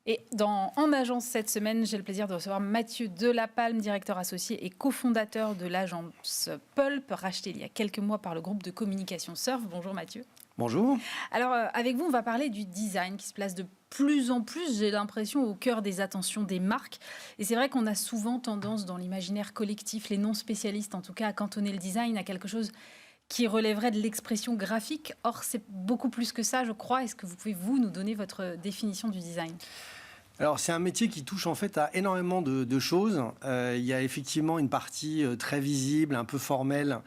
Et En Agence cette semaine, j'ai le plaisir de recevoir Mathieu Delapalme, directeur associé et cofondateur de l'agence Pulp, rachetée il y a quelques mois par le groupe de communication Surf. Bonjour Mathieu. Bonjour. Alors avec vous, on va parler du design qui se place de plus en plus, j'ai l'impression, au cœur des attentions des marques. Et c'est vrai qu'on a souvent tendance dans l'imaginaire collectif, les non-spécialistes en tout cas, à cantonner le design à quelque chose qui relèverait de l'expression graphique. Or, c'est beaucoup plus que ça, je crois. Est-ce que vous pouvez, nous donner votre définition du design ? Alors, c'est un métier qui touche en fait à énormément de choses. Il y a effectivement une partie très visible, un peu formelle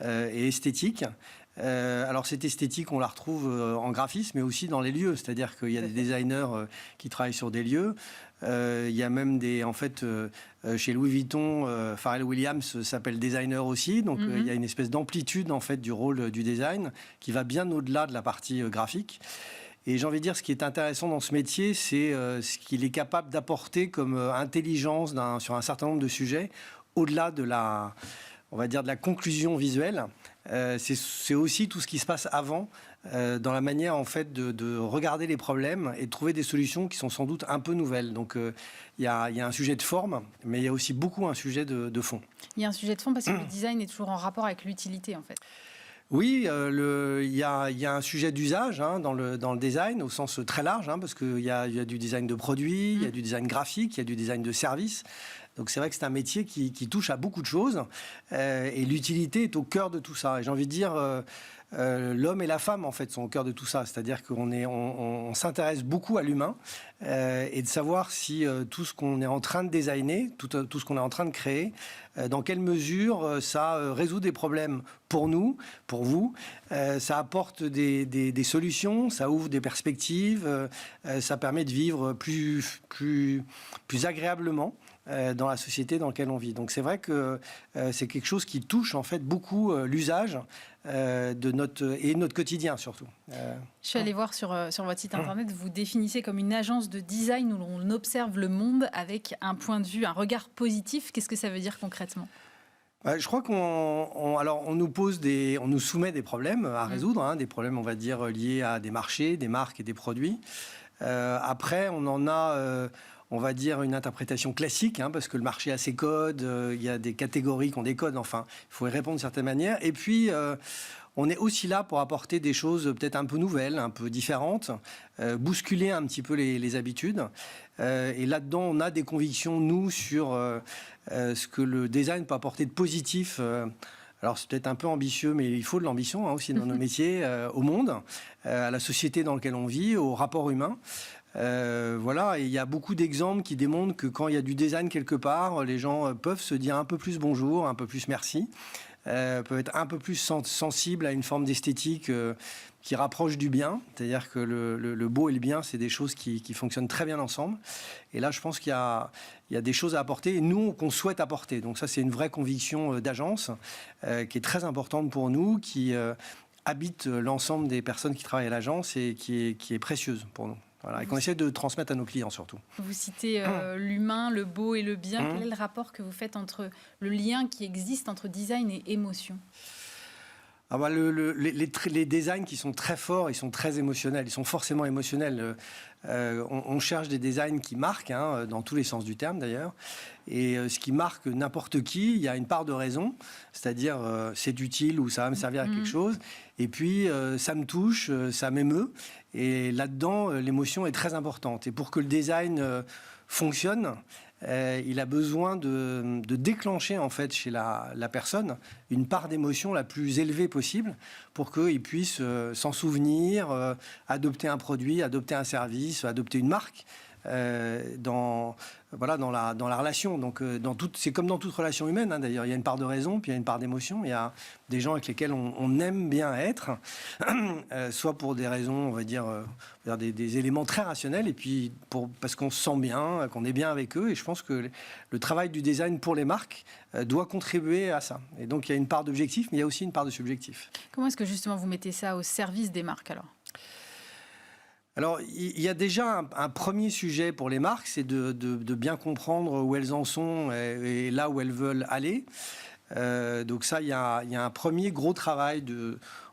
et esthétique. Alors, cette esthétique, on la retrouve en graphisme, mais aussi dans les lieux. C'est-à-dire qu'il y a des designers qui travaillent sur des lieux. Il y a même chez Louis Vuitton, Pharrell Williams s'appelle designer aussi. Donc, il y a une espèce d'amplitude en fait du rôle du design qui va bien au-delà de la partie graphique. Et j'ai envie de dire, ce qui est intéressant dans ce métier, c'est ce qu'il est capable d'apporter comme intelligence sur un certain nombre de sujets, au-delà de la conclusion visuelle. C'est aussi tout ce qui se passe avant, dans la manière en fait de regarder les problèmes et de trouver des solutions qui sont sans doute un peu nouvelles. Donc il y a un sujet de forme, mais il y a aussi beaucoup un sujet de fond. Il y a un sujet de fond parce que le design est toujours en rapport avec l'utilité en fait. Oui, il y a un sujet d'usage dans le design au sens très large, parce qu'il y a du design de produits, il y a du design graphique, il y a du design de services. Donc c'est vrai que c'est un métier qui touche à beaucoup de choses et l'utilité est au cœur de tout ça. Et j'ai envie de dire, l'homme et la femme en fait sont au cœur de tout ça. C'est-à-dire on s'intéresse beaucoup à l'humain et de savoir si tout ce qu'on est en train de designer, tout ce qu'on est en train de créer, dans quelle mesure ça résout des problèmes pour nous, pour vous, ça apporte des solutions, ça ouvre des perspectives, ça permet de vivre plus agréablement dans la société dans laquelle on vit. Donc c'est vrai que c'est quelque chose qui touche en fait beaucoup l'usage de notre quotidien surtout. Je suis allée voir sur votre site internet, vous définissez comme une agence de design où l'on observe le monde avec un point de vue, un regard positif. Qu'est-ce que ça veut dire concrètement ? Je crois on nous soumet des problèmes à résoudre, des problèmes on va dire liés à des marchés, des marques et des produits. Après on en a on va dire une interprétation classique, parce que le marché a ses codes, il y a des catégories qui ont des codes, enfin, il faut y répondre de certaines manières. Et puis, on est aussi là pour apporter des choses peut-être un peu nouvelles, un peu différentes, bousculer un petit peu les habitudes. Et là-dedans, on a des convictions, nous, sur ce que le design peut apporter de positif. Alors, c'est peut-être un peu ambitieux, mais il faut de l'ambition aussi dans nos métiers, au monde, à la société dans laquelle on vit, au rapport humain. Voilà, et il y a beaucoup d'exemples qui démontrent que quand il y a du design quelque part, les gens peuvent se dire un peu plus bonjour, un peu plus merci, peuvent être un peu plus sensibles à une forme d'esthétique qui rapproche du bien. C'est-à-dire que le beau et le bien, c'est des choses qui fonctionnent très bien ensemble. Et là, je pense qu'il y a des choses à apporter, et nous, qu'on souhaite apporter. Donc ça, c'est une vraie conviction d'agence qui est très importante pour nous, qui habite l'ensemble des personnes qui travaillent à l'agence et qui est précieuse pour nous. Voilà, et qu'on essaie de transmettre à nos clients surtout. Vous citez l'humain, le beau et le bien. Quel est le rapport que vous faites entre le lien qui existe entre design et émotion ? Les designs qui sont très forts, ils sont très émotionnels, ils sont forcément émotionnels. On cherche des designs qui marquent, dans tous les sens du terme d'ailleurs. Et ce qui marque n'importe qui, il y a une part de raison, c'est-à-dire c'est utile ou ça va me servir à quelque chose. Et puis ça me touche, ça m'émeut. Et là-dedans, l'émotion est très importante. Et pour que le design fonctionne, il a besoin de déclencher en fait chez la personne une part d'émotion la plus élevée possible pour qu'il puisse s'en souvenir, adopter un produit, adopter un service, adopter une marque dans la relation. Donc c'est comme dans toute relation humaine, d'ailleurs. Il y a une part de raison, puis il y a une part d'émotion. Il y a des gens avec lesquels on aime bien être, soit pour des raisons, on va dire, des éléments très rationnels, et puis parce qu'on se sent bien, qu'on est bien avec eux. Et je pense que le travail du design pour les marques doit contribuer à ça. Et donc il y a une part d'objectif, mais il y a aussi une part de subjectif. Comment est-ce que justement vous mettez ça au service des marques alors ? Alors, il y a déjà un premier sujet pour les marques, c'est de bien comprendre où elles en sont et là où elles veulent aller. Donc ça, il y a un premier gros travail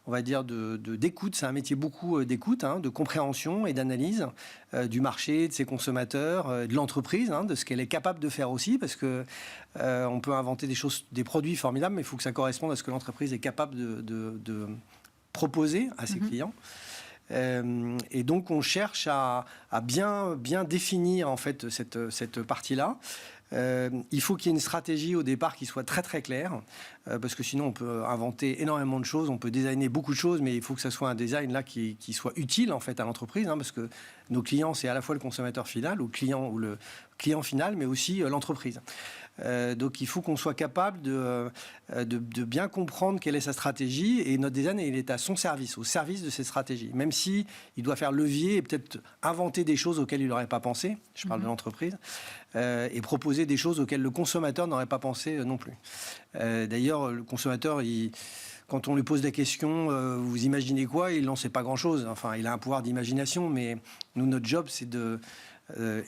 on va dire, d'écoute. C'est un métier beaucoup d'écoute, de compréhension et d'analyse du marché, de ses consommateurs, de l'entreprise, de ce qu'elle est capable de faire aussi, parce que on peut inventer des produits formidables, mais il faut que ça corresponde à ce que l'entreprise est capable de proposer à ses clients. Et donc on cherche à bien définir en fait cette partie-là. Il faut qu'il y ait une stratégie au départ qui soit très très claire, parce que sinon on peut inventer énormément de choses, on peut designer beaucoup de choses, mais il faut que ça soit un design là qui soit utile en fait à l'entreprise, parce que nos clients, c'est à la fois le consommateur final ou le client final, mais aussi l'entreprise. Donc il faut qu'on soit capable de bien comprendre quelle est sa stratégie, et notre design, il est à son service, au service de cette stratégie. Même si il doit faire levier et peut-être inventer des choses auxquelles il n'aurait pas pensé, je parle de l'entreprise, et proposer des choses auxquelles le consommateur n'aurait pas pensé non plus. D'ailleurs, le consommateur, quand on lui pose des questions, vous imaginez quoi? Il n'en sait pas grand-chose. Enfin, il a un pouvoir d'imagination, mais nous, notre job, c'est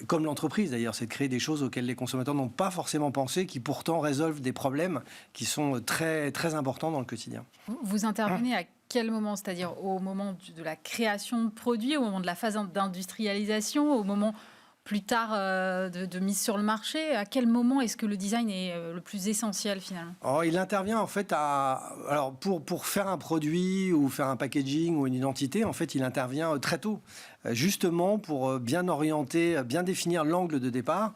comme l'entreprise d'ailleurs, c'est de créer des choses auxquelles les consommateurs n'ont pas forcément pensé, qui pourtant résolvent des problèmes qui sont très, très importants dans le quotidien. Vous intervenez à quel moment? C'est-à-dire au moment de la création de produits, au moment de la phase d'industrialisation, au moment plus tard de mise sur le marché? À quel moment est-ce que le design est le plus essentiel finalement? Alors, il intervient en fait alors pour faire un produit ou faire un packaging ou une identité, en fait, il intervient très tôt, justement pour bien orienter, bien définir l'angle de départ.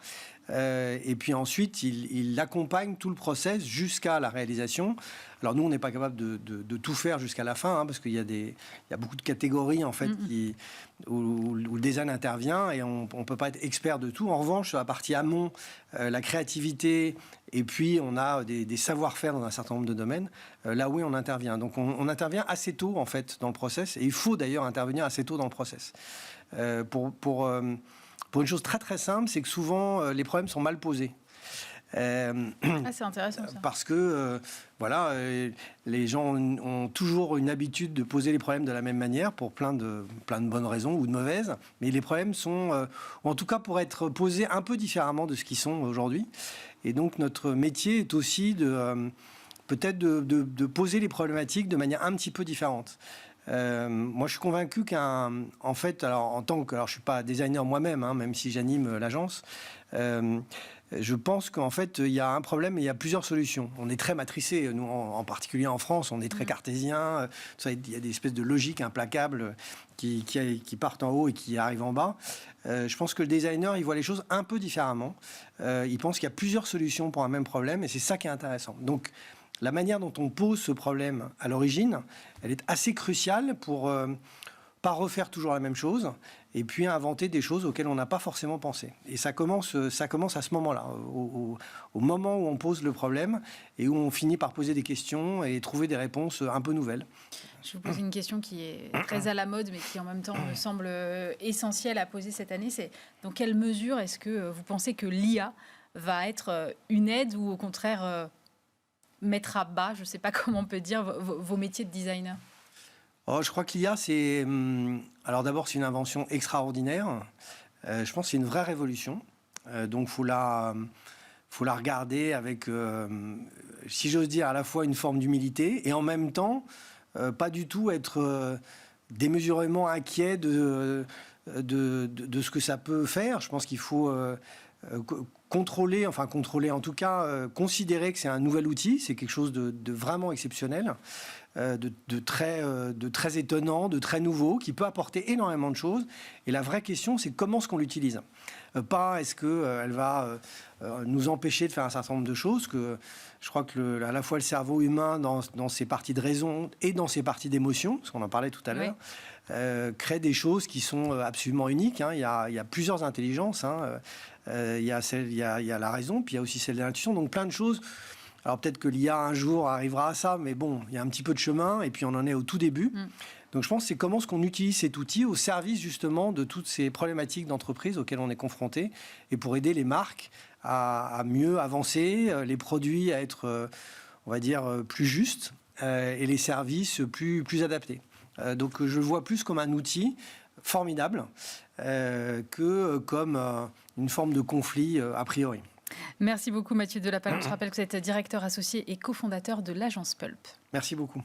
Et puis ensuite, il accompagne tout le process jusqu'à la réalisation. Alors nous, on n'est pas capable de tout faire jusqu'à la fin, parce qu'il y a beaucoup de catégories en fait où le design intervient, et on ne peut pas être expert de tout. En revanche, sur la partie amont, la créativité, et puis on a des savoir-faire dans un certain nombre de domaines, là oui, on intervient. Donc on intervient assez tôt en fait dans le process, et il faut d'ailleurs intervenir assez tôt dans le process. Pour une chose très très simple, c'est que souvent les problèmes sont mal posés. C'est intéressant ça. Parce que les gens ont toujours une habitude de poser les problèmes de la même manière pour plein de bonnes raisons ou de mauvaises, mais les problèmes sont, ou en tout cas pour être posés un peu différemment de ce qu'ils sont aujourd'hui. Et donc notre métier est aussi peut-être de poser les problématiques de manière un petit peu différente. Moi, je suis convaincu en fait, alors je suis pas designer moi-même, même si j'anime l'agence, je pense qu'en fait, il y a un problème et il y a plusieurs solutions. On est très matricés, nous, en particulier en France, on est très cartésien. Il y a des espèces de logiques implacables qui partent en haut et qui arrivent en bas. Je pense que le designer, il voit les choses un peu différemment. Il pense qu'il y a plusieurs solutions pour un même problème, et c'est ça qui est intéressant. Donc, la manière dont on pose ce problème à l'origine, elle est assez cruciale pour pas refaire toujours la même chose, et puis inventer des choses auxquelles on n'a pas forcément pensé. Et ça commence à ce moment-là, au moment où on pose le problème et où on finit par poser des questions et trouver des réponses un peu nouvelles. Je vous pose une question qui est très à la mode, mais qui en même temps me semble essentielle à poser cette année. C'est dans quelle mesure est-ce que vous pensez que l'IA va être une aide, ou au contraire mettre à bas, je ne sais pas comment on peut dire, vos métiers de designer? Je crois que l'IA, alors d'abord, c'est une invention extraordinaire. Je pense que c'est une vraie révolution. Donc, faut la regarder avec, si j'ose dire, à la fois une forme d'humilité et en même temps, pas du tout être démesurément inquiet de ce que ça peut faire. Je pense qu'il faut contrôler, en tout cas, considérer que c'est un nouvel outil, c'est quelque chose de vraiment exceptionnel, de très étonnant, de très nouveau, qui peut apporter énormément de choses. Et la vraie question, c'est comment est-ce qu'on l'utilise. Pas est-ce qu'elle va nous empêcher de faire un certain nombre de choses, que je crois que à la fois le cerveau humain, dans ses parties de raison et dans ses parties d'émotion, parce qu'on en parlait tout à l'heure, crée des choses qui sont absolument uniques. Il y a plusieurs intelligences. Il y a la raison, puis il y a aussi celle de l'intuition. Donc plein de choses. Alors peut-être que l'IA un jour arrivera à ça, mais bon, il y a un petit peu de chemin, et puis on en est au tout début. Donc je pense que c'est comment est-ce qu'on utilise cet outil au service justement de toutes ces problématiques d'entreprise auxquelles on est confronté, et pour aider les marques à mieux avancer, les produits à être, on va dire, plus justes, et les services plus adaptés. Donc je le vois plus comme un outil formidable que comme une forme de conflit a priori. Merci beaucoup Mathieu Delapalme. Je rappelle que vous êtes directeur associé et cofondateur de l'agence Pulp. Merci beaucoup.